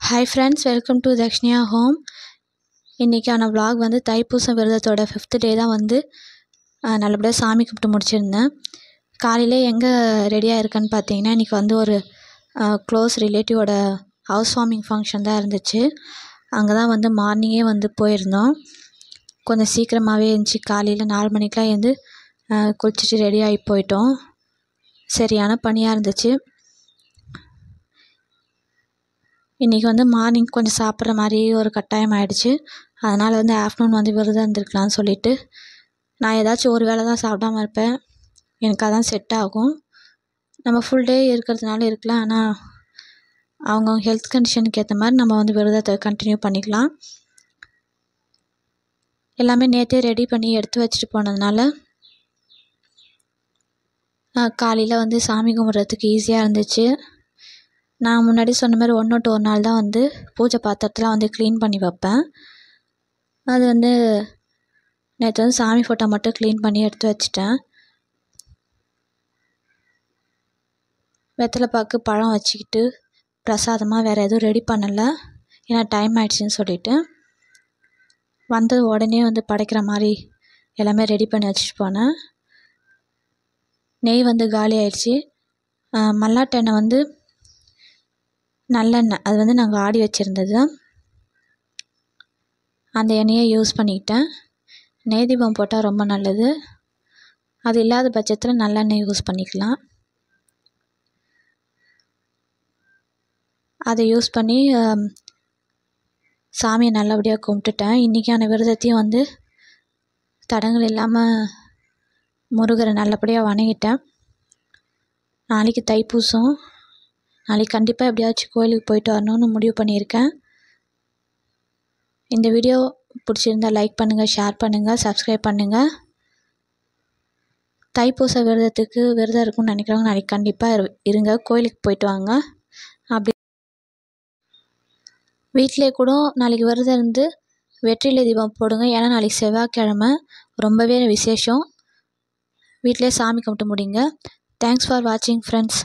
Hi friends, welcome to Dakshinya home. இன்றைக்கான vlog வந்து Thaipusam விரதத்தோட 5th டே தான் வந்து நல்லபடியாக சாமி கும்பிட்டு முடிச்சிருந்தேன். காலையில் எங்கே ரெடியாக இருக்கேன்னு பார்த்தீங்கன்னா, இன்றைக்கி வந்து ஒரு க்ளோஸ் ரிலேட்டிவோட ஹவுஸ் வார்மிங் ஃபங்க்ஷன் தான் இருந்துச்சு. அங்கே தான் வந்து மார்னிங்கே வந்து போயிருந்தோம். கொஞ்சம் சீக்கிரமாகவே இருந்துச்சு. காலையில் 4 மணிக்கெலாம் எழுந்து குளிச்சுட்டு ரெடியாகி போயிட்டோம். சரியான பனியாக இருந்துச்சு. இன்றைக்கி வந்து மார்னிங் கொஞ்சம் சாப்பிட்ற மாதிரி ஒரு கட்டாயம் ஆகிடுச்சு. அதனால் வந்து ஆஃப்டர்நூன் வந்து விரதம் இருந்திருக்கலாம்னு சொல்லிவிட்டு, நான் ஏதாச்சும் ஒரு வேளை தான் சாப்பிடாமல் இருப்பேன். எனக்கு அதான் செட் ஆகும். நம்ம ஃபுல் டே இருக்கிறதுனால இருக்கலாம். ஆனால் அவங்கவுங்க ஹெல்த் கண்டிஷனுக்கு ஏற்ற மாதிரி நம்ம வந்து விரதத்தை கண்டினியூ பண்ணிக்கலாம். எல்லாமே நேற்றே ரெடி பண்ணி எடுத்து வச்சுட்டு போனதுனால காலையில் வந்து சாமி கும்பிட்றதுக்கு ஈஸியாக இருந்துச்சு. நான் முன்னாடி சொன்ன மாதிரி 1 to 1 நாள் தான் வந்து பூஜை பாத்திரத்தெலாம் வந்து க்ளீன் பண்ணி வைப்பேன். அது வந்து நேற்று வந்து சாமி ஃபோட்டோ மட்டும் க்ளீன் பண்ணி எடுத்து வச்சிட்டேன். வெத்தலை பாக்கு பழம் வச்சுக்கிட்டு பிரசாதமாக வேறு எதுவும் ரெடி பண்ணலை. ஏன்னா டைம் ஆயிடுச்சுன்னு சொல்லிவிட்டு வந்தது உடனே வந்து படைக்கிற மாதிரி எல்லாமே ரெடி பண்ணி வச்சுட்டு போனேன். நெய் வந்து காலி ஆயிடுச்சு. மல்லாட்டை எண்ணெய் வந்து நல்லெண்ணெய், அது வந்து நாங்கள் ஆடி வச்சுருந்தது. அந்த எண்ணெயை யூஸ் பண்ணிக்கிட்டேன். நெய் தீபம் போட்டால் ரொம்ப நல்லது. அது இல்லாத பட்சத்தில் நல்லெண்ணெய் யூஸ் பண்ணிக்கலாம். அதை யூஸ் பண்ணி சாமியை நல்லபடியாக கும்பிட்டுட்டேன். இன்றைக்கான விரதத்தையும் வந்து தடங்கள் இல்லாமல் முருகரை நல்லபடியாக வணங்கிட்டேன். நாளைக்கு தைப்பூசம். நாளைக்கு கண்டிப்பாக எப்படியாச்சும் கோயிலுக்கு போயிட்டு வரணும்னு முடிவு பண்ணியிருக்கேன். இந்த வீடியோ பிடிச்சிருந்தால் லைக் பண்ணுங்கள், ஷேர் பண்ணுங்கள், சப்ஸ்கிரைப் பண்ணுங்கள். தைப்பூச விரதத்துக்கு விரதம் இருக்குன்னு நினைக்கிறவங்க நாளைக்கு கண்டிப்பாக இருங்க, கோயிலுக்கு போயிட்டு வாங்க. அப்படி வீட்டிலே கூட நாளைக்கு விரதம் இருந்து வெற்றிலை தீபம் போடுங்க. ஏன்னா நாளைக்கு செவ்வாய்க்கிழமை ரொம்பவே விசேஷம். வீட்டிலே சாமி கும்பிட்டு முடிங்க. தேங்க்ஸ் ஃபார் வாட்சிங் ஃப்ரெண்ட்ஸ்.